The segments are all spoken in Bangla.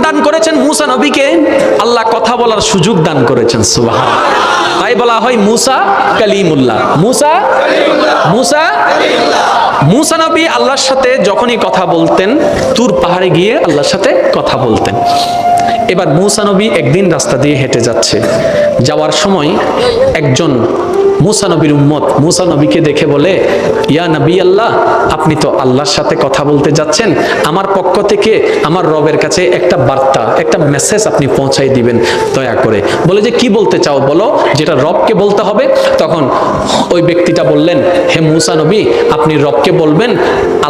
দান করেছেন মুসা নবীকে, আল্লাহ কথা বলার সুযোগ দান করেছেন। সুবহানাল্লাহ। তাই বলা হয় মুসা কালিমুল্লাহ। মুসা নবী আল্লাহর সাথে যখনই কথা বলতেন, তুর পাহাড়ে গিয়ে আল্লাহর সাথে কথা বলতেন। এবার মুসা নবী একদিন রাস্তা দিয়ে হেঁটে যাচ্ছে, যাওয়ার সময় একজন মুসা নবীর উম্মত মুসা নবীকে দেখে বলে, ইয়া নবী আল্লাহ, আপনি তো আল্লাহর সাথে কথা বলতে যাচ্ছেন, আমার পক্ষ থেকে আমার রবের কাছে একটা বার্তা, একটা মেসেজ আপনি পৌঁছাই দিবেন দয়া করে। বলে যে কি বলতে চাও বলো, যেটা রবকে বলতে হবে। তখন ওই ব্যক্তিটা বললেন, হে মুসা নবী, আপনি রবকে বলবেন,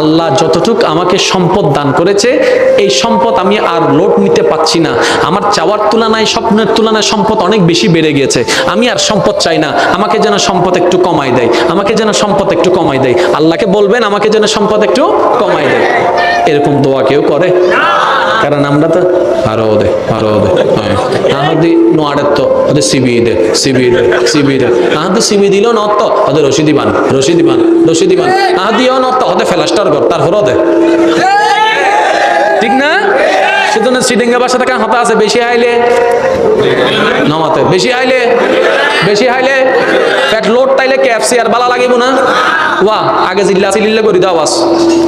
আল্লাহ যতটুক আমাকে সম্পদ দান করেছে, এই সম্পদ আমি আর লোড নিতে পারছি না, আমার চাওয়ার তুলনায় স্বপ্নের তুলনায় সম্পদ অনেক বেশি বেড়ে গেছে, আমি আর সম্পদ চাই না, আমাকে যেন সম্পদ একটু কমাই দেয়, আমাকে যেন সম্পদ একটু কমাই দেয়। আল্লাহকে বলবেন আমাকে যেন সম্পদ একটু কমাই দেয়। এরকম দোয়া কেউ করে? কারণ আমরা তো আরো দে আহাদি নোয়াড়ের তো ওদের সিবি দে আহাদি সিবি দিল নত ওদের রশিদি বান আহাদিও নত ওদের ফেলাস্টার কর তারপর দে, ঠিক না? সেজন্য সিডিঙ্গা বাসা থাকা হতা আছে, বেশি আইলে নমাতে, বেশি আইলে পেট লোড তাইলে কেএফসি আর বালা লাগিব না। ওয়া আগে চিল্লা করি দাও, আওয়াজ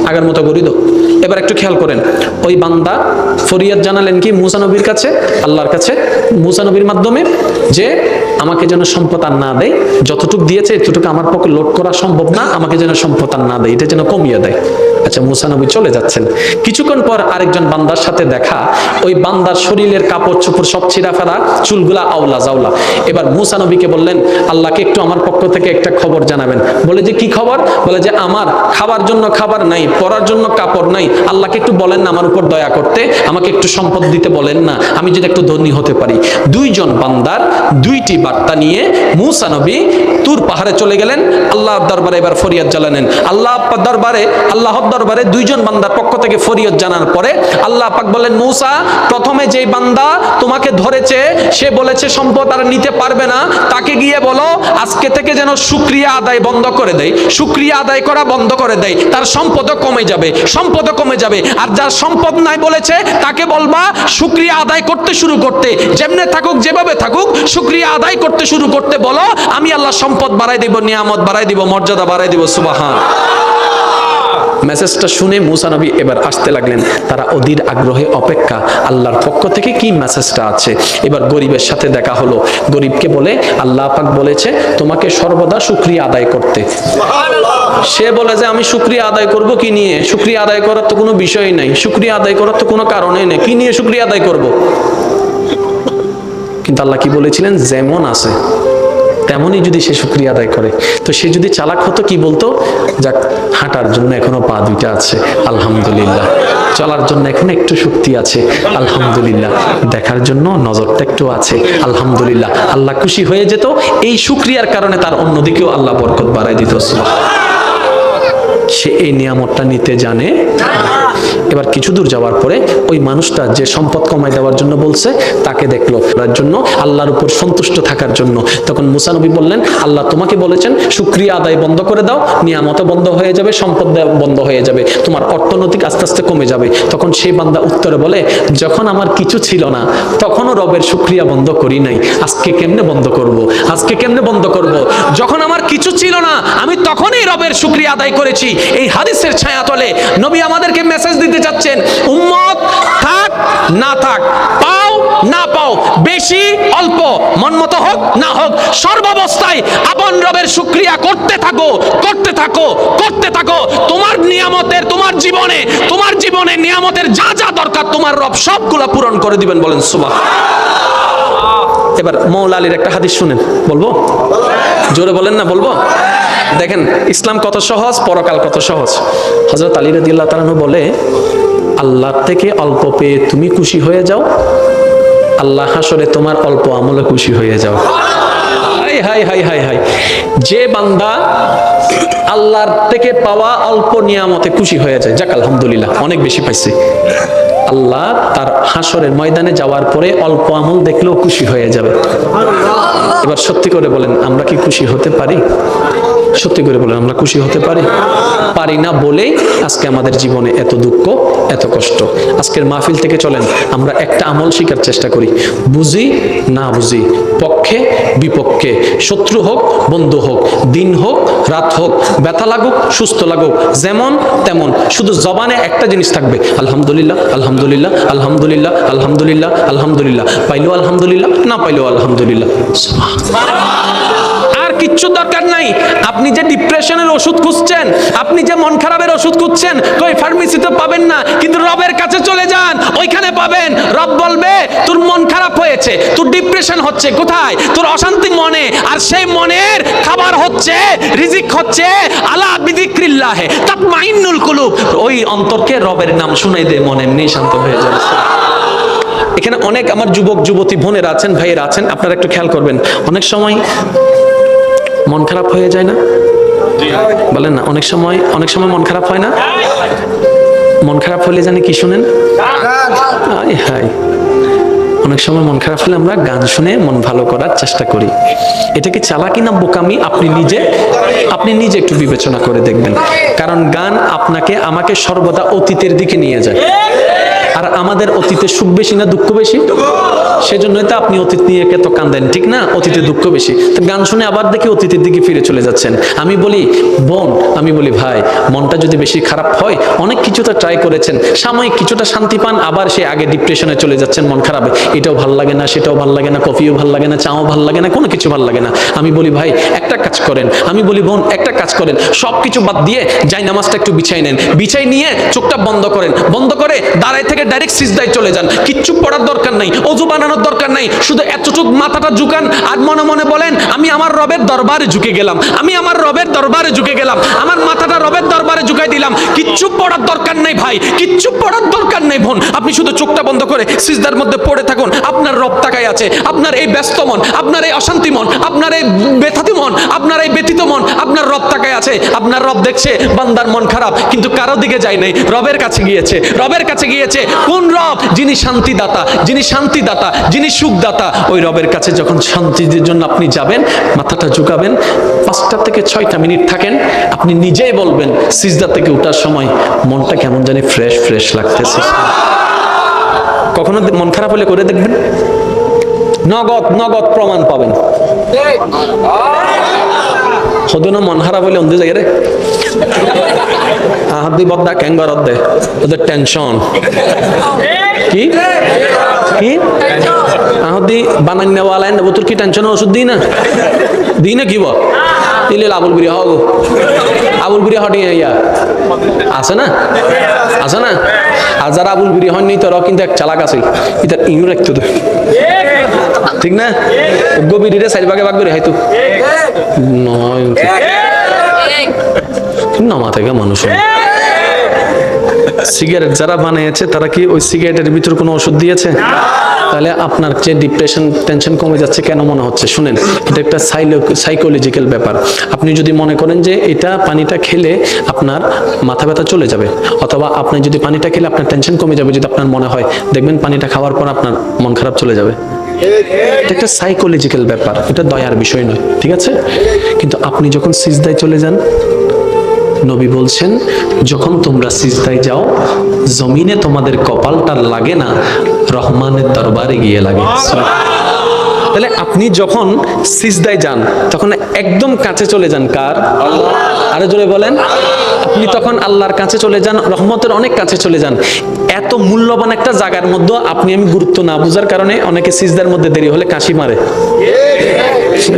আগের মতো করি দাও। এবার একটু খেয়াল করেন, ওই বান্দা ফরিয়াদ জানালেন কি মুসা নবীর কাছে, আল্লাহর কাছে মুসা নবীর মাধ্যমে, যে আমাকে যেন সম্পদ আর না দেয়, যতটুকু দিয়েছে এতটুকু আমার পক্ষে লোড করা সম্ভব না, আমাকে যেন সম্পদ আর না দেয়, এটা যেন কমিয়ে দেয়। আচ্ছা, মুসা নবী চলে যাচ্ছেন। কিছুক্ষণ পর আরেকজন বান্দার সাথে দেখা, ওই বান্দার শরীরের কাপড় চোপড় সব ছিঁড়া ফেলা, চুলগুলা আওলা জাওলা। এবার মুসা নবীকে বললেন, আল্লাহকে একটু আমার পক্ষ থেকে একটা খবর জানাবেন। বলে যে কি খবর? বলে যে আমার খাবার জন্য খাবার নাই, পরার জন্য কাপড় নাই, আল্লাহকে একটু বলেন না আমার উপর দয়া করতে, আমাকে একটু সম্পদ দিতে বলেন না, আমি যদি একটু ধনী হতে পারি। দুইজন বান্দার দুইটি বার্তা নিয়ে মুসা নবী তুর পাহাড়ে চলে গেলেন, আল্লাহর দরবারে এবার ফরিয়াদ জানালেন। আল্লাহর দরবারে দুইজন বান্দার পক্ষ থেকে ফরিয়াদ জানার পরে আল্লাহ পাক বলেন, মুসা, প্রথমে যেই বান্দা তোমাকে ধরেছে, সে বলেছে সম্পদ আর নিতে পারবে না, তাকে গিয়ে বলো আজকে থেকে যেন শুকরিয়া আদায় বন্ধ করে দেয়, শুকরিয়া আদায় করা বন্ধ করে দেয়, তার সম্পদও কমে যাবে। আর যার সম্পদ নাই বলেছে, তাকে বলবা শুকরিয়া আদায় করতে শুরু করতে, যেমনে থাকুক যেভাবে থাকুক শুকরিয়া আদায় করতে শুরু করতে বলো, আমি আল্লাহ সম্পদ বাড়াই দিব, নিয়ামত বাড়াই দিব, মর্যাদা বাড়াই দিব। সুবহানাল্লাহ। মেসেজটা শুনে মুসা নবী এবার আসতে লাগলেন। তারা অধীর আগ্রহে অপেক্ষা, আল্লাহর পক্ষ থেকে কি মেসেজটা আছে। এবার গরিবের সাথে দেখা হলো, গরিবকে বলে আল্লাহ পাক বলেছে তোমাকে সর্বদা শুকরিয়া আদায় করতে। সে বলে যে আমি শুকরিয়া আদায় করব কি নিয়ে? শুকরিয়া আদায় করার তো কোনো বিষয় নাই, শুকরিয়া আদায় করার তো কোনো কারণই নেই, কি নিয়ে শুকরিয়া আদায় করব? কিন্তু আল্লাহ কি বলেছিলেন, যেমন আছে তেমনই যদি সে শুকরিয়া আদায় করে। তো সে যদি চালাক হতো কি বলতো, যাক হাঁটার জন্য এখনো পা দুইটা আছে আলহামদুলিল্লাহ, চলার জন্য এখন একটু শক্তি আছে আলহামদুলিল্লাহ, দেখার জন্য নজরটা একটু আছে আলহামদুলিল্লাহ। আল্লাহ খুশি হয়ে যেত, এই শুকরিয়ার কারণে তার অন্যদিকেও আল্লাহ বরকত বাড়াই দিত। সে এই নিয়ামতটা নিতে জানে। এবার কিছু দূর যাওয়ার পরে ওই মানুষটা যে সম্পদ কমাই দেওয়ার জন্য বলছে, তাকে দেখলো তার জন্য আল্লাহর উপর সন্তুষ্ট থাকার জন্য। তখন মুসা নবী বললেন, আল্লাহ তোমাকে বলেছেন শুকরিয়া আদায় বন্ধ করে দাও, নিয়ামত বন্ধ হয়ে যাবে, সম্পদ বন্ধ হয়ে যাবে, তোমার অর্থনৈতিক আস্তে আস্তে কমে যাবে। তখন সেই বান্দা উত্তরে বলে, যখন আমার কিছু ছিল না তখনও রবের শুকরিয়া বন্ধ করি নাই, আজকে কেমনে বন্ধ করব? যখন আমার কিছু ছিল না আমি তখনই রবের শুকরিয়া আদায় করেছি। এই হাদিসের ছায়া তলে নবী আমাদেরকে মেসেজ দিতে যাচ্ছেন, উম্মত থাক না থাক, পাও না পাও, বেশি অল্প, মন মতো হোক না হোক, সর্বাবস্থায় আপন রবের শুকরিয়া করতে থাকো। তোমার নিয়ামতের, তোমার জীবনে নিয়ামতের যা যা দরকার তোমার রব সবগুলা পূরণ করে দিবেন। বলেন সুবহানাল্লাহ। এবার মৌলা আলীর একটা হাদিস শুনেন, বলবো? জোরে বলেন না, বলবো? দেখেন ইসলাম কত সহজ, পরকাল কত সহজ। হযরত আলী রাদিয়াল্লাহু তাআলা বলে, আল্লাহ থেকে অল্প পেয়ে তুমি খুশি হয়ে যাও, আল্লাহ হাসরে তোমার অল্প আমলে খুশি হয়ে যাও। হাই, যে বান্দা আল্লাহর থেকে পাওয়া অল্প নিয়ামতে খুশি হয়ে যায়, যাক আলহামদুলিল্লাহ অনেক বেশি পাইছে, আল্লাহ তার হাসরের ময়দানে যাওয়ার পরে অল্প আমল দেখলেও খুশি হয়ে যাবে। এবার সত্যি করে বলেন, আমরা কি খুশি হতে পারি? সত্যি করে বলেন, আমরা খুশি হতে পারি? পারি না বলেই আজকে আমাদের জীবনে এত দুঃখ, এত কষ্ট। আজকের মাহফিল থেকে চলেন আমরা একটা আমল শিখার চেষ্টা করি, বুঝি না বুঝি, পক্ষে বিপক্ষে, শত্রু হোক বন্ধু হোক, দিন হোক রাত হোক, ব্যথা লাগুক সুস্থ লাগুক, যেমন তেমন, শুধু জবানে একটা জিনিস থাকবে, আলহামদুলিল্লাহ আলহামদুলিল্লাহ আলহামদুলিল্লাহ আলহামদুলিল্লাহ আলহামদুলিল্লাহ, পাইলেও আলহামদুলিল্লাহ, না পাইলেও আলহামদুলিল্লাহ। আর কিচ্ছু দরকার নাই। আপনি যে ডিপ্রেশনের ওষুধ খুঁজছেন, আপনি যে মন খারাপের ওষুধ খুঁজছেন, কই ফার্মেসিতে পাবেন না, কিন্তু রবের কাছে চলে যান, ওইখানে পাবেন। রব বলবে তোর মন খারাপ হয়েছে, তোর ডিপ্রেশন হচ্ছে, কোথায়? তোর অশান্তি মনে। আর সেই মনের খাবার হচ্ছে, রিজিক হচ্ছে আলা বিযিক্রিল্লাহে তাতমাইন্নুল কুলুব। ওই অন্তরকে রবের নাম শুনাই দে, মনে এমনি শান্ত হয়ে যাবে। এখানে অনেক আমার যুবক যুবতী বোনেরা আছেন, ভাইয়েরা আছেন, আপনারা একটু খেয়াল করবেন। অনেক সময় মন খারাপ হয়ে যায় না? বলেন না, অনেক সময় মন খারাপ হয় না? মন খারাপ হলে জানি কি শুনেন? হাই, অনেক সময় মন খারাপ হলে আমরা গান শুনে মন ভালো করার চেষ্টা করি। এটা কি চালাকি না বোকামি? আপনি নিজে একটু বিবেচনা করে দেখবেন। কারণ গান আপনাকে আমাকে সর্বদা অতীতের দিকে নিয়ে যায়। আর আমাদের অতীতে সুখ বেশি না দুঃখ বেশি? সেজন্যই তো আপনি অতীত নিয়ে এত কান্দেন, ঠিক না? অতীতে দুঃখ বেশি, তো গান শুনে আবার দেখি অতীতের দিকে ফিরে চলে যাচ্ছেন। আমি বলি বোন, আমি বলি ভাই, মনটা যদি বেশি খারাপ হয়, অনেক কিছুটা ট্রাই করেছেন, সাময়িক কিছুটা শান্তি পান, আবার সে আগে ডিপ্রেশনে চলে যাচ্ছেন। মন খারাপ, এটাও ভাল লাগে না, সেটাও ভাল লাগে না, কফিও ভাল লাগে না, চাও ভাল লাগে না, কোনো কিছু ভাল লাগে না। আমি বলি ভাই একটা কাজ করেন, আমি বলি বোন একটা কাজ করেন, সব কিছু বাদ দিয়ে যাই নামাজটা একটু বিছাই নেন, বিছাই নিয়ে চোখটা বন্ধ করেন, বন্ধ করে দাঁড়ায় থেকে ডাইরেক্ট সিজদায় চলে যান। কিচ্ছু পড়ার দরকার নাই, অজু বানানোর দরকার নাই, শুধু এতটুক মাথাটা ঝুকান আর মনে মনে বলেন আমি আমার রবের দরবারে ঝুঁকে গেলাম, আমি আমার রবের দরবারে ঝুঁকে গেলাম, আমার মাথাটা রবের দরবারে ঝুঁকাই দিলাম। কিচ্ছু পড়ার দরকার নাই ভাই, কিচ্ছু পড়ার দরকার নাই বোন, আপনি শুধু চোখটা বন্ধ করে সিজদার মধ্যে পড়ে থাকুন। আপনার রব তাকায় আছে, আপনার এই ব্যস্ত মন, আপনার এই অশান্তি মন, আপনার এই ব্যথাতি মন, আপনার এই ব্যথিত মন, আপনার রব তাকায় আছে। আপনার রব দেখছে বান্দার মন খারাপ, কিন্তু কারো দিকে যায় নাই, রবের কাছে গিয়েছে। রবের কাছে গিয়েছে কোন রব? যিনি শান্তিদাতা, যিনি শান্তিদাতা, যিনি সুখদাতা। ওই রবের কাছে যখন শান্তির জন্য আপনি যাবেন, মাথাটা ঝুঁকাবেন, 5টা থেকে 6টা মিনিট থাকেন, আপনি নিজেই বলবেন সিজদা থেকে ওঠার সময় মনটা কেমন জানি ফ্রেশ ফ্রেশ লাগতেছে। কখনো মন খারাপ হলে করে দেখবেন, নগদ প্রমাণ পাবেন। হদনা মন খারাপ হলে অন্ধে যায় রে, আহাদি বদ্দা ক্যাঙ্গার অর্ধে, ওদের টেনশন কি কি আহদি বানান্যওয়ালায় নেব, তোর কি টেনশন? ওষুধ দিই না কি বল দিলে আবুল বিরিয়া হগো, আবুল বিরিয়া হটিয়ে ইয়া আছে না আর যারা আবুল বিরিয়া হয়নি তোর কিন্তু এক চালাক আছে, এটা ইউ রাখতো তো, ঠিক না? গভীরে 4 ভাগে ভাগ করে হয়তো নয় নামা থেকে মানুষ। সিগারেট যারা বানিয়েছে তারা কি ওই সিগারেটের ভিতর কোনো ওষুধ দিয়েছে? তাহলে আপনার যে ডিপ্রেশন টেনশন কমে যাচ্ছে কেন মনে হচ্ছে? শুনেন, এটা একটা সাইকোলজিক্যাল ব্যাপার। আপনি যদি মনে করেন যে এটা পানিটা খেলে আপনার মাথা ব্যথা চলে যাবে, অথবা আপনি যদি পানিটা খেলে আপনার টেনশন কমে যাবে, যদি আপনার মনে হয়, দেখবেন পানিটা খাওয়ার পর আপনার মন খারাপ চলে যাবে। এটা একটা সাইকোলজিক্যাল ব্যাপার, এটা দয়ার বিষয় নয়, ঠিক আছে? কিন্তু আপনি যখন সিজদায় চলে যান, নবী বলছেন যখন তোমরা সিজদায় যাও, জমিনে তোমাদের কপালটা লাগে না, রহমানের দরবারে গিয়ে লাগে। তাহলে আপনি যখন সিজদায় যান তখন একদম কাছে চলে যান কার? আরো জোরে বলেন। আপনি তখন আল্লাহর কাছে চলে যান, রহমতের অনেক কাছে চলে যান। এত মূল্যবান একটা জায়গার মধ্যে আপনি আমি গুরুত্ব না বুঝার কারণে অনেকে সিজদার মধ্যে দেরি হলে কাশি মারে।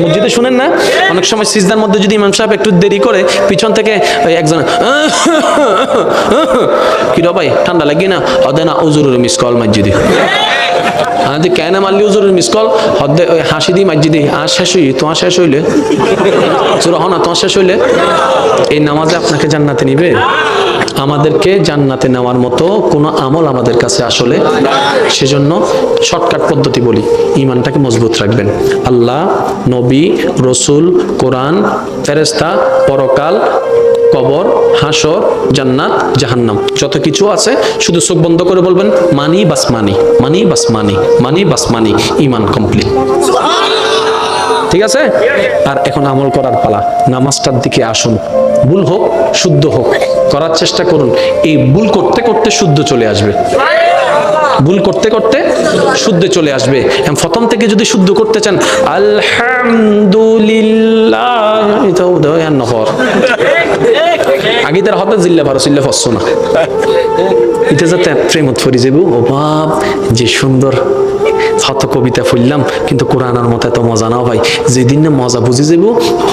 মসজিদে শুনেন না, অনেক সময় সিজদার মধ্যে যদি ইমাম সাহেব একটু দেরি করে, পিছন থেকে একজন কি রে ভাই ঠান্ডা লাগি না, হদে না হুজুরের মিস কল মসজিদে, আদি কেন মারলি হুজুরের মিস কল, হদে ওই হাসি দি মসজিদে, আর শেষ হই তোমার শেষ হইলে হুজুর হ না তোমার শেষ হইলে, এই নামাজে আপনাকে জান্নাতে নিবে? আমাদেরকে জান্নাতে নেওয়ার মতো কোনো আমল আমাদের কাছে আসলে, সেজন্য শর্টকাট পদ্ধতি বলি, ঈমানটাকে মজবুত রাখবেন। আল্লাহ, নবী, রসুল, কোরআন, ফেরেশতা, পরকাল, কবর, হাসর, জান্নাত, জাহান্নাম, যত কিছু আছে শুধু চোখ বন্ধ করে বলবেন মানি বাস মানি, মানি বাস মানি, মানি বাস মানি, ঈমান কমপ্লিট। ঠিক আছে? আর এখন আমল করার পালা। নামাজটার দিকে আসুন। ভুল হোক শুদ্ধ হোক করার চেষ্টা করুন। এই ভুল করতে করতে শুদ্ধ চলে আসবে। ভুল করতে করতে শুদ্ধ চলে আসবে। প্রথম থেকে যদি শুদ্ধ করতে চান, আলহামদুলিল্লাহ, এটা উদয় আর নহর আগে তার হতে জিল্লা ভারো চিল্লা ফসছো না, এটা যাতে প্রেমত ফরি যাব। ও বাপ, যে সুন্দর হত কবিতা ফুললাম, কিন্তু কোরআনের মতো এত মজা নাও ভাই। যেদিন না মজা বুঝে যাব,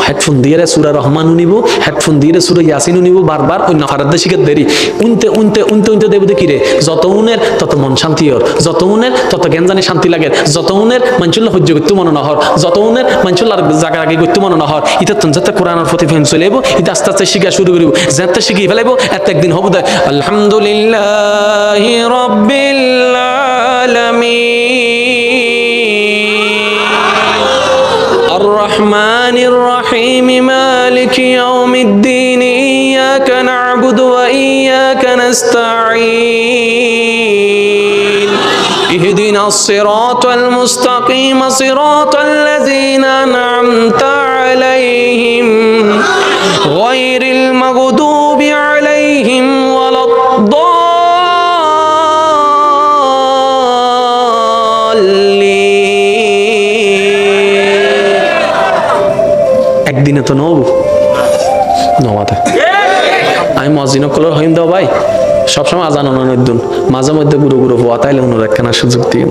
হেডফোন দিয়ে সূরা রহমানও নিব, হেডফোন দিয়ে সূরা ইয়াসিনও নিব, বারবার অন্য ফারাদ্দা শিখার দেরি উনতে উনতে উনতে উনতে দেব দেখি রে। যত উনের তত মন শান্তি হর, যত উনের তত জ্ঞান জানি শান্তি লাগে, যত উনের মানচুল্লাহ সহ্য করতে মনে না হর, যত উনের মানচুল্লাহর জায়গা আগে করতে মনে না হর। ইটা তখন যাতে কোরআনের প্রতি ফেন চলে যাবো, এটা আস্তে আস্তে শিখা শুরু করিব, যাতে শিখিয়ে ফেলাইবো। এত একদিন হবো দেয় আলহামদুলিল্লাহ রাব্বিল আলামিন الرحمن الرحيم مالك يوم الدين إياك نعبد وإياك نستعين اهدنا الصراط المستقيم صراط الذين أنعمت عليهم غير المغضوب عليهم ولا একদিনে তো নব নমাতে আমি মসজিদ কলর হইম দাও ভাই, সবসময় আজান অনুদ্দুন, মাঝে মধ্যে গুরু গুরু হওয়া তাইলে অনুর একখানা সুযোগ দিই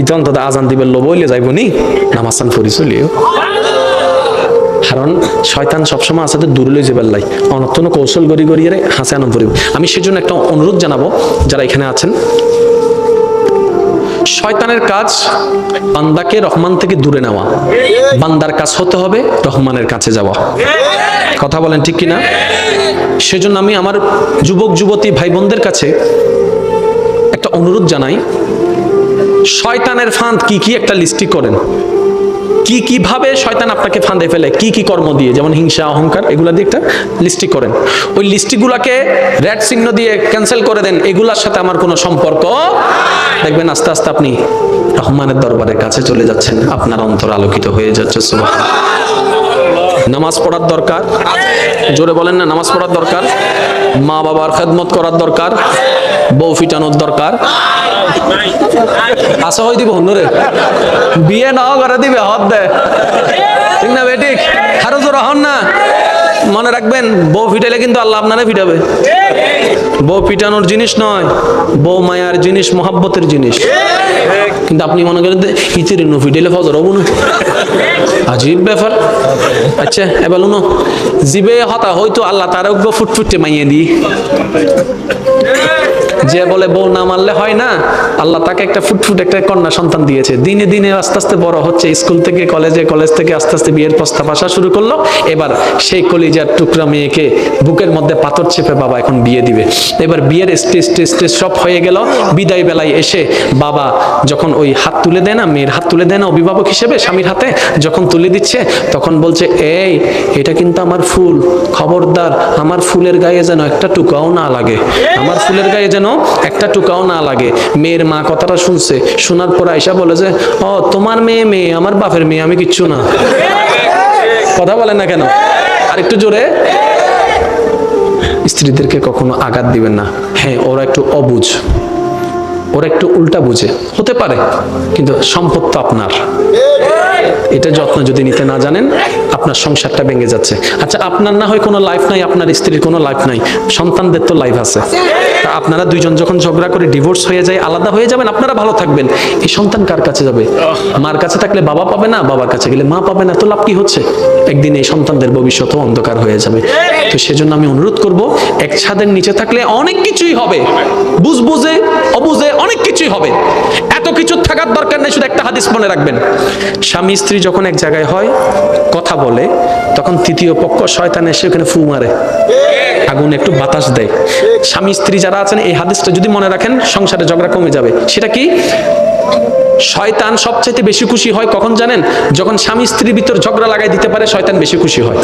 ইতন তো আজান দিবেন লোভ হইলে যাইব নি নামাজান পড়ি চলিও। কারণ শয়তান সবসময় আছে দূরে লই যাবার লাই, অনর্থন কৌশল গড়ি গড়িয়ে হাসে আনন্দ পড়িব। আমি সেজন্য একটা অনুরোধ জানাবো যারা এখানে আছেন, শয়তানের কাজ বান্দাকে রহমান থেকে দূরে নেওয়া, বান্দার কাজ হতে হবে রহমানের কাছে যাওয়া। কথা বলেন ঠিক কিনা? সেজন্য আমি আমার যুবক যুবতী ভাই বোনদের কাছে একটা অনুরোধ জানাই, শয়তানের ফাঁদ কি কি একটা লিস্টি করেন, কি কিভাবে শয়তান আপনাকে ফাঁদে ফেলে, কি কি কর্ম দিয়ে, যেমন হিংসা অহংকার, এগুলা দিয়ে একটা লিস্টি করেন। ওই লিস্টিগুলাকে রেড চিহ্ন দিয়ে ক্যান্সেল করে দেন, এগুলার সাথে আমার কোনো সম্পর্ক। দেখবেন আস্তে আস্তে আপনি রহমানের দরবারের কাছে চলে যাচ্ছেন, আপনার অন্তর আলোকিত হয়ে যাচ্ছে। সুবহানাল্লাহ। নামাজ পড়ার দরকার, জোরে বলেন না, নামাজ পড়ার দরকার, মা বাবার খেদমত করার দরকার, বউ ফিটানোর দরকার। আশা হয়ে দিব হন্যরে বিয়ে নাও করে দিবে হদ দেয়, ঠিক না বেঠিক? আরো জোর হন না। মনে রাখবেন, বউ ফিটাইলে কিন্তু আল্লাহ আপনারে ফিটাবে। বউ পিটানোর জিনিস নয়, বউ মায়ার জিনিস, মহাব্বতের জিনিস। কিন্তু আপনি মনে করেন ইচির নু ফিটাইলে ফজর হবো না, আজীব ব্যাপার। আচ্ছা এবার উনো জিবে হতা হয়তো আল্লাহ তার ফুটফুটে মাইয়ে দি, যে বলে বউ না মারলে হয় না, আল্লাহ তাকে একটা ফুটফুট একটা কন্যা সন্তান দিয়েছে। দিনে দিনে আস্তে আস্তে বড় হচ্ছে, স্কুল থেকে কলেজে, কলেজ থেকে আস্তে আস্তে বিয়ের প্রস্তাব আসা শুরু করলো। এবার সেই কলিজার টুকরা মেয়েকে বুকের মধ্যে পাথর চেপে বাবা এখন বিয়ে দিবে। এবার বিয়ের স্টেজ সব হয়ে গেল। বিদায় বেলায় এসে বাবা যখন ওই হাত তুলে দেয় না, মেয়ের হাত তুলে দেয় না অভিভাবক হিসেবে স্বামীর হাতে, যখন তুলে দিচ্ছে তখন বলছে, এই এটা কিন্তু আমার ফুল, খবরদার আমার ফুলের গায়ে যেন একটা টুকাও না লাগে, আমার ফুলের গায়ে যেন একটা টুকাও না লাগে। মেয়ের মা কথাটা শুনছে, শোনার পর আয়সা বলে যে, ও তোমার মেয়ে মেয়ে, আমার বাপের মেয়ে, আমি কিচ্ছু না। কথা বলেন না কেন? আর একটু জোরে। স্ত্রীদেরকে কখনো আঘাত দিবেন না। হ্যাঁ, ওরা একটু অবুঝ, ওরা একটু উল্টা বুঝে হতে পারে, কিন্তু সম্পদ তো আপনার। এটা যত্ন যদি নিতে না জানেন, আপনার সংসারটা ভেঙে যাচ্ছে। আচ্ছা, আপনার না হয় কোনো লাইফ নাই, আপনার স্ত্রীর কোনো লাইফ নাই, সন্তানদের তো লাইফ আছে। তা আপনারা দুইজন যখন ঝগড়া করে ডিভোর্স হয়ে যায়, আলাদা হয়ে যাবেন, আপনারা ভালো থাকবেন, এই সন্তান কার কাছে যাবে? মার কাছে থাকলে বাবা পাবে না, বাবার কাছে গেলে মা পাবে না, তো লাভ কি হচ্ছে? একদিন এই সন্তানদের ভবিষ্যৎও অন্ধকার হয়ে যাবে। তো সেজন্য আমি অনুরোধ করব, এক ছাদের নিচে থাকলে অনেক কিছুই হবে, বুঝে অবুঝে অনেক কিছুই হবে। এত কিছু থাকার দরকার নেই। শুধু একটা হাদিস মনে রাখবেন, স্বামী স্ত্রী যখন এক জায়গায় হয়, কথা বলে, তখন তৃতীয় পক্ষ শয়তান এসে ওখানে ফু মারে। আগুনে একটু বাতাস দেয়। স্বামী স্ত্রী যারা আছেন এই হাদিসটা যদি মনে রাখেন সংসারে ঝগড়া কমে যাবে। সেটা কি? শয়তান সবচাইতে বেশি খুশি হয় কখন জানেন? যখন স্বামী স্ত্রীর ভিতর ঝগড়া লাগাই দিতে পারে শয়তান বেশি খুশি হয়।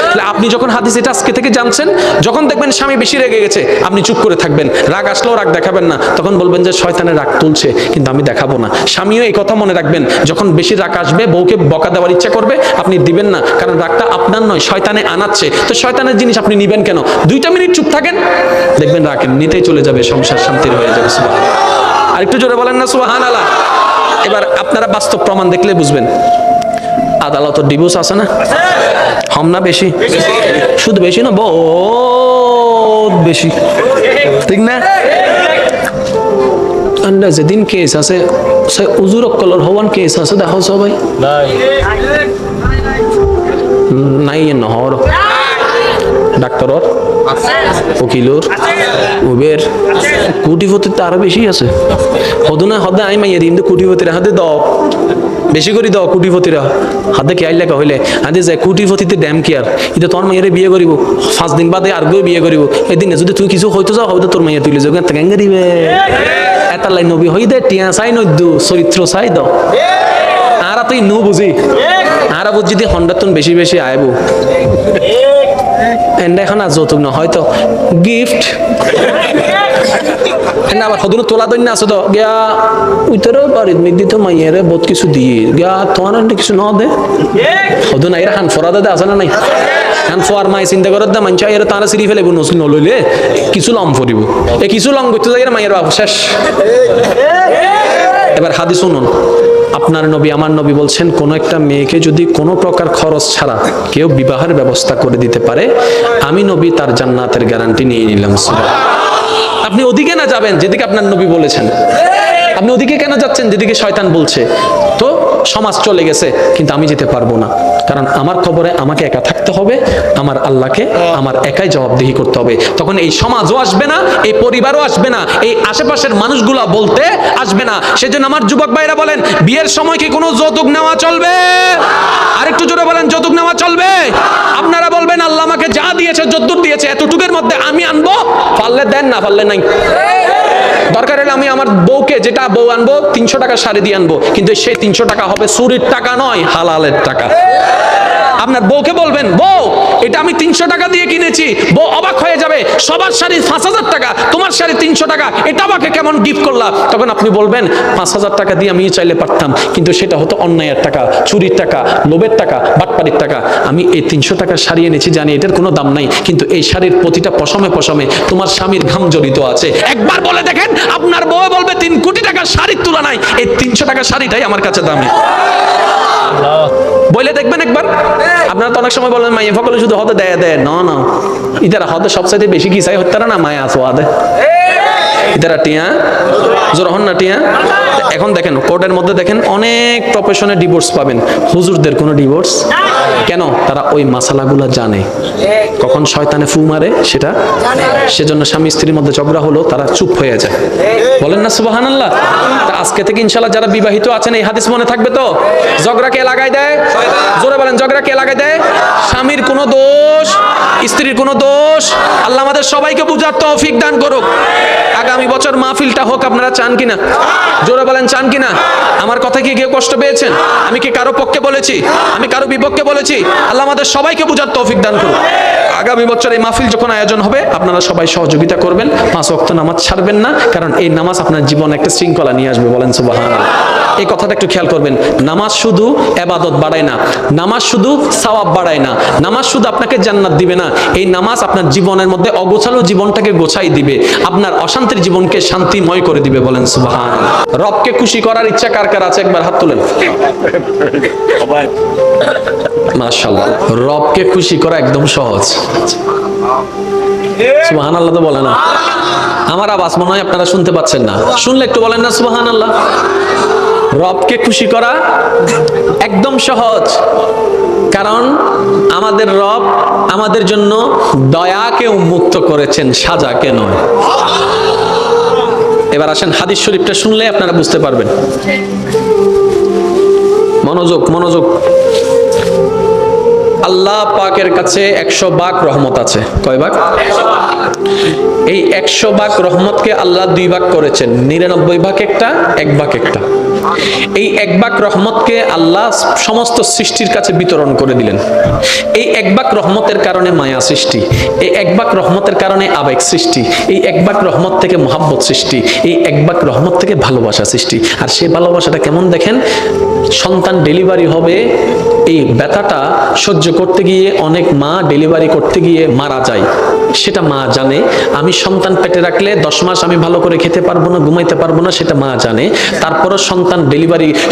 তাহলে আপনি যখন হাদিস এটা আজকে থেকে জানছেন, যখন দেখবেন স্বামী বেশি রেগে গেছে আপনি চুপ করে থাকবেন, রাগ আসলেও রাগ দেখাবেন না, তখন বলবেন যে শয়তানের রাগ তুলছে কিন্তু আমি দেখাবো না। স্বামীও এই কথা মনে রাখবেন, যখন বেশি রাগ আসবে বউকে বকা দেওয়ার ইচ্ছা করবে আপনি দিবেন না, কারণ রাগটা আপনার নয়, শয়তানে আনাচ্ছে। তো শয়তানের জিনিস আপনি নিবেন কেন? 2টা মিনিট চুপ থাকেন, দেখবেন রাগ নিতেই চলে যাবে, সংসার শান্তির হয়ে যাবে। সুবহানাল্লাহ। আর একটু জোরে বলেন না সুবহানাল্লাহ। এবার আপনারা বাস্তব প্রমাণ দেখলে বুঝবেন। আদালত ডিভোর্স আছে না? কম না বেশি? শুধু বেশি না, বহুত বেশি, ঠিক না? যেদিন কেস আছে উজুর কলর হওয়ান কেস আছে দেখো সবাই নাই নহর ডাক্তারর উকিলর উবের কোটিপতির আরো বেশি আছে। হদু না হদে আই মাইয়া দিন কোটিপতিরা হাতে দাও বেশি করে দাও, কোটিপতিরা হাতে কে আই লেখা হইলে হাতে যায় কোটিপতিতে ড্যাম কেয়ার এটা তোর মাইয়ারে বিয়ে করিব 5 দিন বাদে আর গো বিয়ে করিব। এদিন যদি তুই কিছু হইতো যাও হয়তো তোর মাইয়া তুলে যাবে কেঙ্গে দিবে এত লাই নবী হই দে টিয়া চাই নদ্দু চরিত্র চাই দাও আর তুই নু বুঝি আর বুঝ যদি হন্ডাতন বেশি বেশি আইব এন্ড এখন আর যৌতুক না হয়তো গিফট আবার হদুন তোলা দৈন্য আছে তো গিয়া উইতরে বাড়ির মিদি তো মাইয়ারে বহুত কিছু দিয়ে গিয়া তোমার কিছু ন দে হদুন আইরা হান ফরা দে আছে না নাই হান ফোয়ার মাই চিন্তা করে দে মানছে এর তারা সিঁড়ি ফেলে নলইলে কিছু লম ফরিব এ কিছু লম করতে যাই মাইয়ের বাবু শেষ। এবার হাদিস শুনুন, আপনার নবী আমার নবী বলছেন কোন একটা মেয়েকে যদি কোনো প্রকার খরচ ছাড়া কেউ বিবাহের ব্যবস্থা করে দিতে পারে আমি নবী তার জান্নাতের গ্যারান্টি নিয়ে নিলাম। আপনি ওদিকে না যাবেন যেদিকে আপনার নবী বলেছেন, আপনি ওদিকে কেন যাচ্ছেন যেদিকে শয়তান বলছে? তো সমাজ চলে গেছে কিন্তু আমি যেতে পারবো না, কারণ আমার কবরে আমাকে একা থাকতে হবে, আমার আল্লাহকে আমার একাই জবাবদিহি করতে হবে। তখন এই সমাজও আসবে না, এই পরিবারও আসবে না, এই আশেপাশের মানুষগুলা বলতে আসবে না। সেজন্য আমার যুবক ভাইরা বলেন বিয়ের সময় কি কোনো যৌতুক নেওয়া চলবে? আরেকটু জোরে বলেন যৌতুক নেওয়া চলবে? আপনারা বলবেন আল্লাহ আমাকে যা দিয়েছে যদ্দুর দিয়েছে এতটুকুর মধ্যে আমি আনবো, পারলে দেন না পারলে নাই। দরকার হলে আমি আমার বউকে যেটা বউ আনবো 300 টাকা শাড়ি দিয়ে আনবো, কিন্তু সেই 300 টাকা হবে চুরির টাকা নয়, হালালের টাকা। আপনার বউকে বলবেন বউ এটা আমি 300 টাকা দিয়ে কিনেছি, বউ অবাক হয়ে যাবে সবার শাড়ি 5000 টাকা, তোমার শাড়ি 300 টাকা, এটা আমাকে কেমন গিফট করলা? তখন আপনি বলবেন 5000 টাকা দিয়ে আমি চাইলে পারতাম, কিন্তু সেটা হতো অন্যায়ের টাকা, চুরির টাকা, লোভের টাকা, বাটপাড়ির টাকা। আমি এই 300 টাকা শাড়ি এনেছি, জানি এটার কোনো দাম নাই, কিন্তু এই শাড়ির প্রতিটা পশমে পশমে তোমার স্বামীর ঘাম জড়িত আছে। একবার বলে দেখেন আপনার বউ বলবে 3 কোটি টাকার শাড়ির তুলনায় এই 300 টাকার শাড়িটাই আমার কাছে দামি। বলে দেখবেন একবার। আপনারা তো অনেক সময় বলেন মাইয়া ফকলে শুধু হতে দেয় দেয়, না না ইতারা হতে সবচাইতে বেশি কি চাই হত্যারা না মায়া আছে ওয়াদে ইতারা টিয়া জোর হন না টিয়া। এখন দেখেন কোর্টের মধ্যে দেখেন অনেক প্রফেশনে ডিভোর্স পাবেন, হুজুরদের কোনো ডিভোর্স কেন? তারা ওই মাসালাগুলো জানে, কখন শয়তানে ফু মারে সেটা, সেজন্য স্বামী স্ত্রীর মধ্যে ঝগড়া হলো তারা চুপ হয়ে যায়। বলেন না সুবহানাল্লাহ। আজকে থেকে ইনশাআল্লাহ যারা বিবাহিত আছেন এই হাদিস মনে থাকবে তো? ঝগড়া কে লাগাই দেয়? জোরে বলেন ঝগড়া কে লাগাই দেয়? স্বামীর কোনো দোষ, স্ত্রীর কোনো দোষ। আল্লাহ আমাদের সবাইকে বুঝার তৌফিক দান করুক। আগামী বছর মাহফিলটা হোক, আপনারা চান কিনা? জোরে বলেন চান কিনা? আমার কথা কি কেউ কষ্ট পেয়েছেন? আমি কি কারো পক্ষে বলেছি? আমি কারো বিপক্ষে বলেছি? আল্লাহ আমাদের সবাইকে বুঝার তৌফিক দান করুক। আগামী বছর এই মাহফিল যখন আয়োজন হবে আপনারা সবাই সহযোগিতা করবেন, 5 ওয়াক্ত নামাজ ছাড়বেন না, কারণ এই নামাজ আপনার জীবনে একটা শৃঙ্খলা নিয়ে আসবে। বলেন সুবহানাল্লাহ। এই কথাটা একটু খেয়াল করবেন। নামাজ শুধু ইবাদত বাড়ায় না, নামাজ শুধু সওয়াব বাড়ায় না, নামাজ শুধু আপনাকে জান্নাত দিবে না, এই নামাজ আপনার জীবনের মধ্যে অগোছালো জীবনটাকে গোছাই দিবে, আপনার অশান্তির জীবনকে শান্তিময় করে দিবে। বলেন সুবহানাল্লাহ। রবকে খুশি করার ইচ্ছা কার কার আছে একবার হাত তুলেন। মাশাআল্লাহ। রবকে খুশি করা একদম সহজ। সুবহানাল্লাহ তো বলে না। আমার আওয়াজ মনে হয় আপনারা শুনতে পাচ্ছেন না, শুনলে একটু বলেন না সুবহানাল্লাহ। রবকে খুশি করা একদম সহজ, কারণ আমাদের রব আমাদের জন্য দয়াকে উন্মুক্ত করেছেন, সাজাকে নয়। এবার আসেন হাদিস শরীফটা শুনলে আপনারা বুঝতে পারবেন। মনোযোগ মনোযোগ। আল্লাহ পাকের কাছে 100 ভাগ রহমত আছে। কয় ভাগ? এই 100 ভাগ রহমতকে আল্লাহ 2 ভাগ করেছেন, 99 ভাগ একটা, 1 ভাগ একটা। এই 1 ভাগ রহমতকে আল্লাহ সমস্ত সৃষ্টির কাছে বিতরণ করে দিলেন। এই 1 ভাগ রহমতের কারণে মায়া সৃষ্টি, এই 1 ভাগ রহমতের কারণে আবেগ সৃষ্টি, এই 1 ভাগ রহমত থেকে মহাব্বত সৃষ্টি, এই 1 ভাগ রহমত থেকে ভালোবাসা সৃষ্টি। আর সেই ভালোবাসাটা কেমন দেখেন, সন্তান ডেলিভারি হবে, এই ব্যথাটা সহ্য করতে গিয়ে অনেক মা ডেলিভারি করতে গিয়ে মারা যায়, সেটা মা জানে। আমি সন্তান পেটে রাখলে 10 মাস আমি ভালো করে খেতে পারবো না, ঘুমাইতে পারবো না, সেটা মা জানে। তারপরও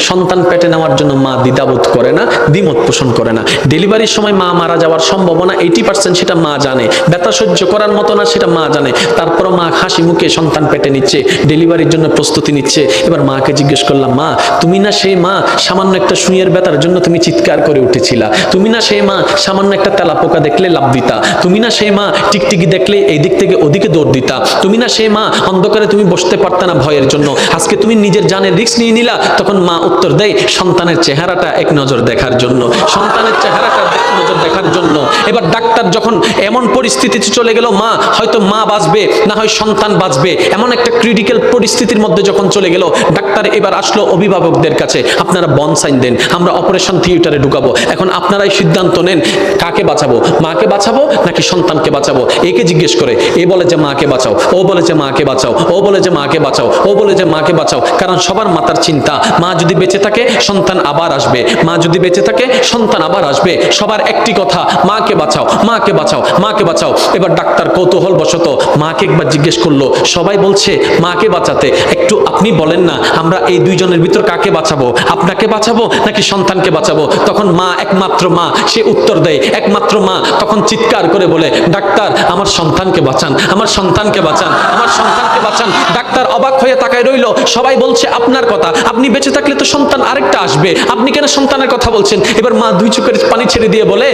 সন্তান পেটে নেওয়ার জন্য মা দ্বিধাবোধ করে না, দ্বিমত পোষণ করে না। ডেলিভারির সময় মা মারা যাওয়ার সম্ভাবনা 80% সেটা মা জানে, ব্যথা সহ্য করার মতো না সেটা মা জানে। তারপরও মা হাসি মুখে সন্তান পেটে নিচ্ছে, ডেলিভারির জন্য প্রস্তুতি নিচ্ছে। এবার মাকে জিজ্ঞেস করলাম, মা তুমি না সেই মা সামান্য একটা সুইয়ের ব্যথার জন্য তুমি চিৎকার করে উঠেছিলা? তুমি না সেই মা সামান্য একটা তেলাপোকা দেখলে লাফ দিতা? তুমি না সেই মা টিকটিকি দেখলে এই দিক থেকে ওদিকে দৌড় দিতা? তুমি না সেই মা অন্ধকারে তুমি বসতে পারতা না ভয়ের জন্য? আজকে তুমি নিজের জানের রিস্ক নিয়ে নিলা। তখন মা উত্তর দেয়, সন্তানের চেহারাটা এক নজর দেখার জন্য, সন্তানের চেহারাটা এক নজর দেখার জন্য। এবার ডাক্তার যখন এমন পরিস্থিতিতে চলে গেল, মা হয়তো মা বাঁচবে না হয় সন্তান বাঁচবে, এমন একটা ক্রিটিক্যাল পরিস্থিতির মধ্যে যখন চলে গেল, ডাক্তার এবার আসলো অভিভাবকদের কাছে, আপনারা বন্ড সাইন দেন, আমরা অপারেশন থিয়েটারে ঢুকাবো। এখন আপনারাই সিদ্ধান্ত নেন, কাকে বাঁচাবো, মাকে বাঁচাবো নাকি সন্তানকে বাঁচাবো? একে জিজ্ঞেস করে, এ বলে যে মাকে বাঁচাও, ও বলে যে মাকে বাঁচাও, ও বলে যে মাকে বাঁচাও, ও বলে যে মাকে বাঁচাও। কারণ সবার মাথার চিন্তা, মা যদি বেঁচে থাকে সন্তান আবার আসবে, মা যদি বেঁচে থাকে সন্তান আবার আসবে। সবার একটি কথা, মাকে বাঁচাও, মাকে বাঁচাও, মাকে বাঁচাও। এবার ডাক্তার কৌতূহল বশত মাকে একবার জিজ্ঞেস করলো, সবাই বলছে মাকে বাঁচাতে, একটু আপনি বলেন না আমরা এই দুইজনের ভিতর কাকে বাঁচাবো, আপনাকে বাঁচাবো নাকি সন্তানকে বাঁচাবো? তখন মা, একমাত্র মা, সে উত্তর দেয়, একমাত্র মা তখন চিৎকার করে বলে, ডাক্তার আমার সন্তানকে বাঁচান, আমার সন্তানকে বাঁচান, আমার সন্তানকে বাঁচান। ডাক্তার অবাক হয়ে তাকায় রইল, সবাই বলছে আপনার কথা, আপনি বেঁচে থাকলে তো সন্তান আরেকটা আসবে, আপনি কেন সন্তানের কথা বলছেন? এবার মা 2 চোখের পানি ছেড়ে দিয়ে বলে,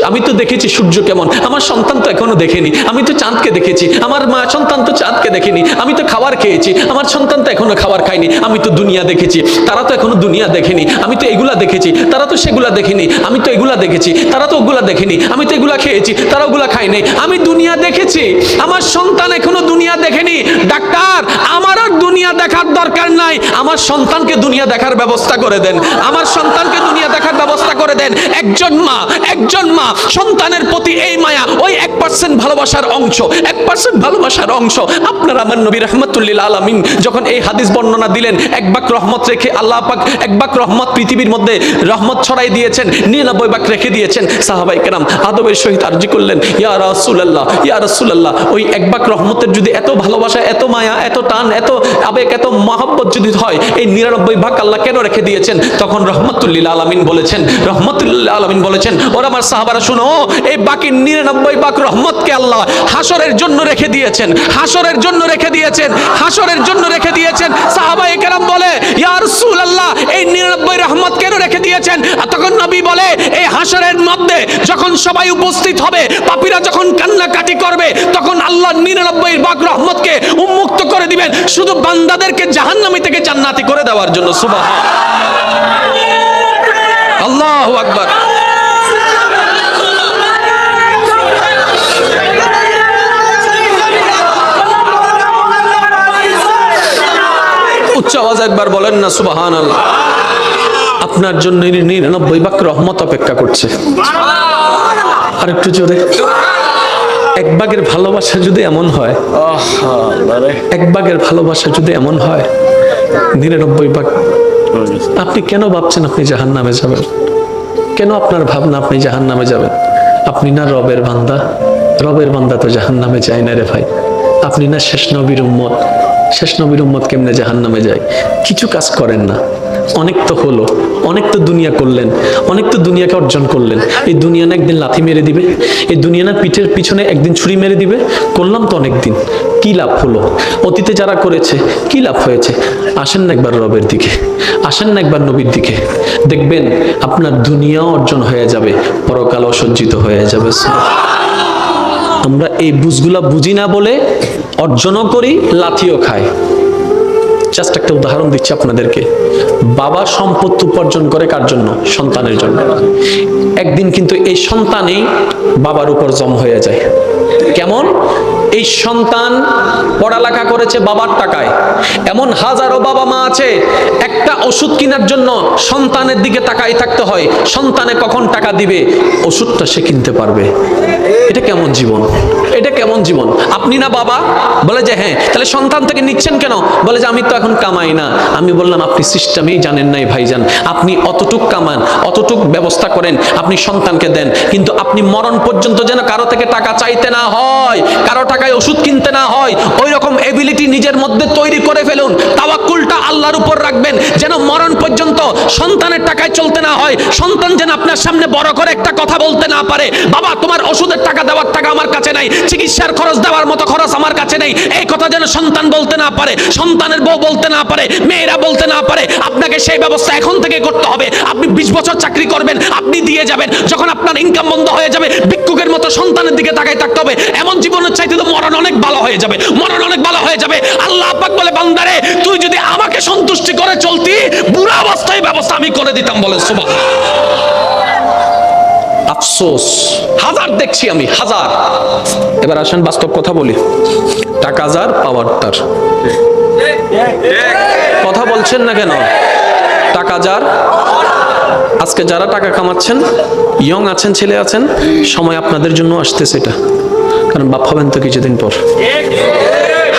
আমি তো দেখেছি সূর্য কেমন, আমার সন্তান তো এখনো দেখেনি। আমি তো চাঁদকে দেখেছি, আমার মা সন্তান তো চাঁদকে দেখেনি। আমি তো খাবার খেয়েছি, আমার সন্তান তো এখনো খাবার খায়নি। আমি তো দুনিয়া দেখেছি, তারা তো এখনো দুনিয়া দেখেনি। আমি তো এগুলা দেখেছি, তারা তো সেগুলা দেখেনি। আমি তো এগুলা দেখেছি, তারা তো ওগুলা দেখেনি। আমি তো এগুলা খেয়েছি, তারা ওগুলা খায়নি। আমি দুনিয়া দেখেছি, আমার সন্তান এখনো দুনিয়া দেখেনি। ডাক্তার আমার আর দুনিয়া দেখার দরকার নাই, আমার সন্তানকে দুনিয়া দেখার ব্যবস্থা করে দেন, আমার সন্তানকে দুনিয়া দেখার ব্যবস্থা করে দেন। একজন মা সন্তানের প্রতি এই মায়া, ওই 1% ভালোবাসার অংশ, 1% ভালোবাসার অংশ। আপনার আমার নবী রাহমাতুল্লিল আলামিন যখন এই হাদিস বর্ণনা দিলেন, 1 ভাগ রহমত রেখে আল্লাহ পাক 1 ভাগ রহমত পৃথিবীর মধ্যে রহমত ছড়াই দিয়েছেন, 99 ভাগ রেখে দিয়েছেন। সাহাবায়ে কেরাম আদবের সহিত আরজি করলেন, ইয়া রাসূলুল্লাহ, ইয়া রাসূলুল্লাহ, ওই 1 ভাগ রহমতের যদি এত ভালোবাসা, এত মায়া, এত টান, এত আবেগ, এত মহব্বত যদি হয়, এই 99 ভাগ আল্লাহ কেন রেখে দিয়েছেন? তখন রহমতুল্লিল আলামিন বলেছেন, ওরা আমার সাহাবারা শুনো, এই বাকি 99 ভাগ রহমতকে আল্লাহ হাসরের জন্য রেখে দিয়েছেন, হাসরের জন্য রেখে দিয়েছেন, হাসরের জন্য রেখে দিয়েছেন। সাহাবায়ে কেরাম বলে, ইয়া রাসূলুল্লাহ, এই 99 রহমত কেন রেখে দিয়েছেন? আর তখন নবী বলে, এই হাসরের মধ্যে যখন সবাই উপস্থিত হবে, পাপীরা যখন কান্নাকাটি করবে, তখন আল্লাহ 99 ভাগ রহমতকে উন্মুক্ত করে দিবেন শুধু বান্দাদেরকে জাহান্নামী থেকে জান্নাতি করে দেওয়ার জন্য। সুবহানাল্লাহ, আল্লাহু আকবার। উচ্চ আওয়াজ একবার বলেন না সুবহানাল্লাহ। আপনার জন্য 99 ভাগ রহমত অপেক্ষা করছে। আর একটু জোরে। 1 ভাগের ভালোবাসা যদি এমন হয়, 1 ভাগের ভালোবাসা যদি এমন হয়, 99 ভাগ, আপনি কেন ভাবছেন আপনি জাহান্নামে যাবেন? কেন আপনার ভাবনা আপনি জাহান্নামে যাবেন? আপনি না রবের বান্দা? রবের বান্দা তো জাহান্নামে যায় না রে ভাই। আপনি না শেষ নবীর উম্মত? শেষ নবীর উম্মত কেমনে জাহান্নামে যায়? কিছু কাজ করেন না, অনেক তো হলো, অনেক তো দুনিয়া করলেন, অনেক তো দুনিয়াকে অর্জন করলেন। এই দুনিয়া না একদিন লাথি মেরে দিবে, এই দুনিয়া না পিঠের পিছনে একদিন ছুরি মেরে দিবে। করলাম তো অনেক দিন, কি লাভ হলো? অতীতে যারা করেছে কি লাভ হয়েছে? আসেন না একবার রবের দিকে, আসেন না একবার নবীর দিকে, দেখবেন আপনার দুনিয়াও অর্জন হয়ে যাবে, পরকালও সজ্জিত হয়ে যাবে। আমরা এই বুঝগুলা বুঝি না বলে অর্জনও করি, লাথিও খাই। জাস্ট একটা উদাহরণ দিচ্ছি আপনাদেরকে। বাবা সম্পত্তি উপার্জন করে কার জন্য? সন্তানের জন্য। একদিন কিন্তু এই সন্তানই বাবার উপর জম হয়ে যায়। কেমন? এই সন্তান পড়ালেখা করেছে বাবার টাকায়। এমন হাজারো বাবা মা আছে, একটা ওষুধ কেনার জন্য সন্তানের দিকে তাকাই থাকতে হয়, সন্তানে কখন টাকা দিবে ওষুধটা সে কিনতে পারবে। এটা কেমন জীবন? এটা কেমন জীবন? আপনি না বাবা? বলে যে হ্যাঁ। তাহলে সন্তান থেকে নিচ্ছেন কেন? বলে যে আমি তো এখন কামাই না। আমি বললাম আপনি সিস্টেমেই জানেন নাই ভাইজান। আপনি অতটুক কামান, অতটুক ব্যবস্থা করেন, আপনি সন্তানকে দেন, কিন্তু আপনি মরণ পর্যন্ত যেন কারো থেকে টাকা চাইতে না হয়, কারো টাকায় ওষুধ কিনতে না হয়, ওই রকম এবিলিটি নিজের মধ্যে তৈরি করে ফেলুন। তাওয়াক্কুলটা আল্লাহর উপর রাখবেন, যেন মরণ পর্যন্ত সন্তানের টাকায় চলতে না হয়। সন্তান যেন আপনার সামনে বড় করে একটা কথা বলতে না পারে, বাবা তোমার ওষুধের টাকা দেওয়ার টাকা আমার কাছে নাই, চিকিৎসার খরচ দেওয়ার মতো খরচ আমার কাছে নেই, এই কথা যেন সন্তান বলতে না পারে, সন্তানের বউ বলতে না পারে, মেয়েরা বলতে না পারে। আপনাকে সেই ব্যবস্থা এখন থেকে করতে হবে। আপনি 20 বছর চাকরি করবেন, আপনি দিয়ে যাবেন, যখন আপনার ইনকাম বন্ধ হয়ে যাবে ভিক্ষুকের মতো সন্তানের দিকে তাকাই থাকতে হবে। এমন জীবনের চাইতে তো মরণ অনেক ভালো হয়ে যাবে, মরণ অনেক ভালো হয়ে যাবে। আল্লাহ পাক বলে বান্দারে তুই যদি আমাকে সন্তুষ্টি করে চলতি, বুড়া অবস্থায় ব্যবস্থা আমি করে দিতাম। বলে সুবহান। আফসোস হাজার দেখছি আমি, হাজার। এবার আসেন বাস্তব কথা বলি। টাকা যার পাওয়ার তার। কথা বলছেন না কেন? টাকা যার। আজকে যারা টাকা কামাচ্ছেন, ইয়ং আছেন, ছেলে আছেন, সময় আপনাদের জন্য আসতেছে এটা, কারণ বাপ হবেন তো কিছুদিন পর।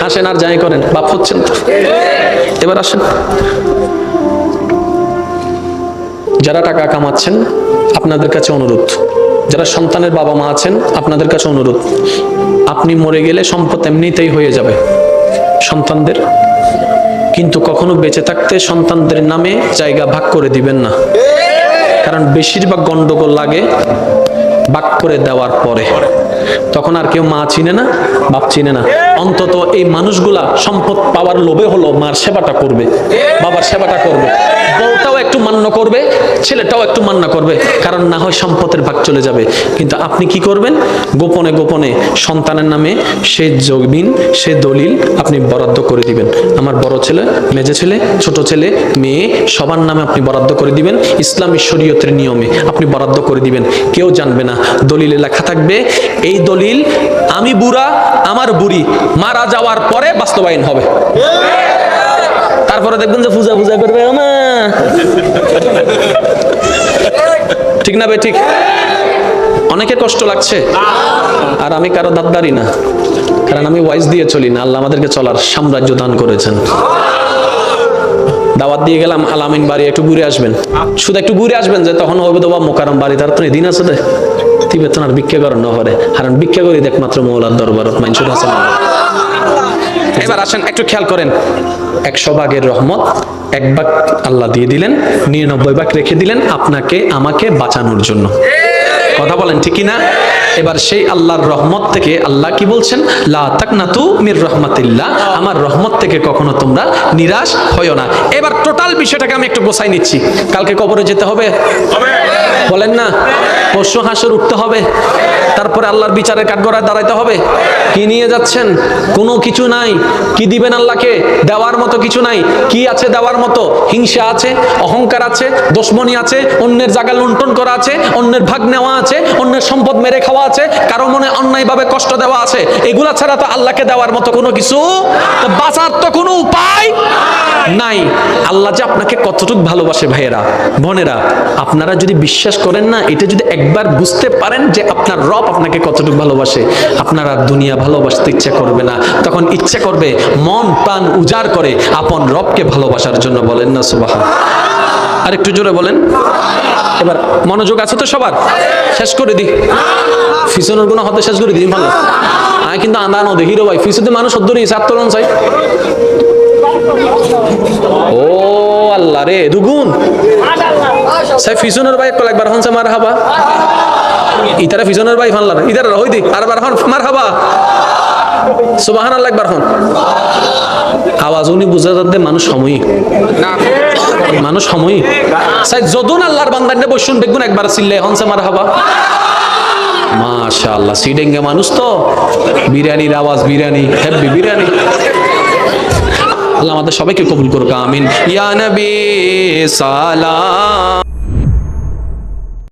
হাসেন আর যাই করেন, বাপ হচ্ছেন তো। এবার আসেন, যারা টাকা কামাচ্ছেন আপনাদের কাছে অনুরোধ, যারা সন্তানের বাবা মা আছেন আপনাদের কাছে অনুরোধ, আপনি মরে গেলে সম্পদ এমনিতেই হয়ে যাবে সন্তানদের, কিন্তু কখনো বেঁচে থাকতে সন্তানদের নামে জায়গা ভাগ করে দিবেন না। কারণ বেশিরভাগ গন্ডগোল লাগে ভাগ করে দেওয়ার পরে, তখন আর কেউ মা চিনে না, বাপ চিনে না। অন্তত এই মানুষগুলা সম্পদ পাওয়ার লোভে হলো মার সেবাটা করবে, বাবার সেবাটা করবে, বউটাও একটু মান্য করবে, ছেলেটাও একটু মান্য করবে, কারণ না হয় সম্পদের ভাগ চলে যাবে। কিন্তু আপনি কি করবেন? গোপনে গোপনে সন্তানের নামে সে জমিন, সে দলিল আপনি বরাদ্দ করে দিবেন। আমার বড় ছেলে, মেজে ছেলে, ছোট ছেলে, মেয়ে সবার নামে আপনি বরাদ্দ করে দিবেন। ইসলামী শরীয়তের নিয়মে আপনি বরাদ্দ করে দিবেন, কেউ জানবে না। দলিলে লেখা থাকবে এই দলিল আমি বুড়া, আমার বুড়ি মারা যাওয়ার পরে বাস্তবায়ন হবে। তারপরে দেখবেন যে পূজা পূজা করবে আমা, ঠিক না ভাই? ঠিক। অনেকের কষ্ট লাগছে, আর আমি কারো দাবদারি না, কারণ আমি ওয়াইজ দিয়ে চলি না। আল্লাহ আমাদেরকে চলার সাম্রাজ্য দান করেছেন। দাওয়াত দিয়ে গেলাম আলামিন বাড়ি, একটু ঘুরে আসবেন, শুধু একটু ঘুরে আসবেন, যে তখন হবে তো বা মোকারম বাড়ি, তার তো দিন আছে তিবে তো আর ভিক্ষা করেন না হরে, কারণ ভিক্ষা করি একমাত্র মৌলার দরবারত মাইনসুর হাসান। এবার আসেন একটু খেয়াল করেন, 100 ভাগের রহমত 1 ভাগ আল্লাহ দিয়ে দিলেন, 99 ভাগ রেখে দিলেন আপনাকে আমাকে বাঁচানোর জন্য। কথা বলেন ঠিক না? এবার সেই আল্লাহর রহমত থেকে আল্লাহ কি বলছেন? লা তাকনাতু মির রাহমাতিল্লাহ, আমার রহমত থেকে কখনো তোমরা নিরাশ হয়ো না। এবার টোটাল বিষয়টাকে আমি একটু গোছাই নিচ্ছি। কালকে কবরে যেতে হবে, বলেন না? পরশু হাসর উঠতে হবে, তারপরে আল্লাহর বিচারের কাঠগড়ায় দাঁড়াইতে হবে। কি নিয়ে যাচ্ছেন? কোনো কিছু নাই। কি দিবেন আল্লাহকে? দেওয়ার মতো কিছু নাই। কি আছে দেওয়ার মতো? হিংসা আছে, অহংকার আছে, দুশমনি আছে, অন্যের জায়গা লুণ্ঠন করা আছে, অন্যের ভাগ নেওয়া আছে, অন্যের সম্পদ মেরে খাওয়া আছে, কারো মনে অন্যায়ভাবে কষ্ট দেওয়া আছে। এগুলা ছাড়া তো আল্লাহকে দেওয়ার মতো কোনো কিছু, তো বাঁচার তো কোনো উপায় নাই। আল্লাহ যে আপনাকে কতটুকু ভালোবাসে ভাইয়েরা, বোনেরা, আপনারা যদি বিশ্বাস করেন না, এটা যদি একবার বুঝতে পারেন যে আপনার রব আপনাকে কতটুকু ভালোবাসে, আপনার আর দুনিয়া ভালোবাসতে ইচ্ছা করবে না। তখন ইচ্ছা করবে মন প্রাণ উজাড় করে আপন রবকে ভালোবাসার জন্য। বলেন না সুবহান? আর একটু জোরে বলেন। এবার মনোযোগ আছে তো সবার? শেষ করে দিই, ফিসনের গুণ হতে শেষ করে দিই। ভালো আমি কিন্তু আন্দানো দেখি রে ভাই, ফিসুতে মানুষ সদ্দরি আত্মরণ চাই। ও আল্লাহ রে, দুগুণ সাই ফিসনের ভাই একবার হনছে মারহাবা, ইতারা ফিসনের ভাই ফানলার ইতারা হই দি আরবার হন মারহাবা, সুবহানাল্লাহ একবার হন। আওয়াজ উনি বুঝা যাতে মানুষ সময়ই না, মানুষ সময়ই সাই যদুন আল্লাহর বান্দারে বসুন দেখুন একবার চিল্লে হনছে মারহাবা। মাশাআল্লাহ, সিডেঙ্গে মানুষ তো, বিরিয়ানির আওয়াজ, বিরিয়ানি হেভি বিরিয়ানি। আল্লাহ আমাদের সবাইকে কবুল করুক, আমিন। ইয়া নবী সালাম।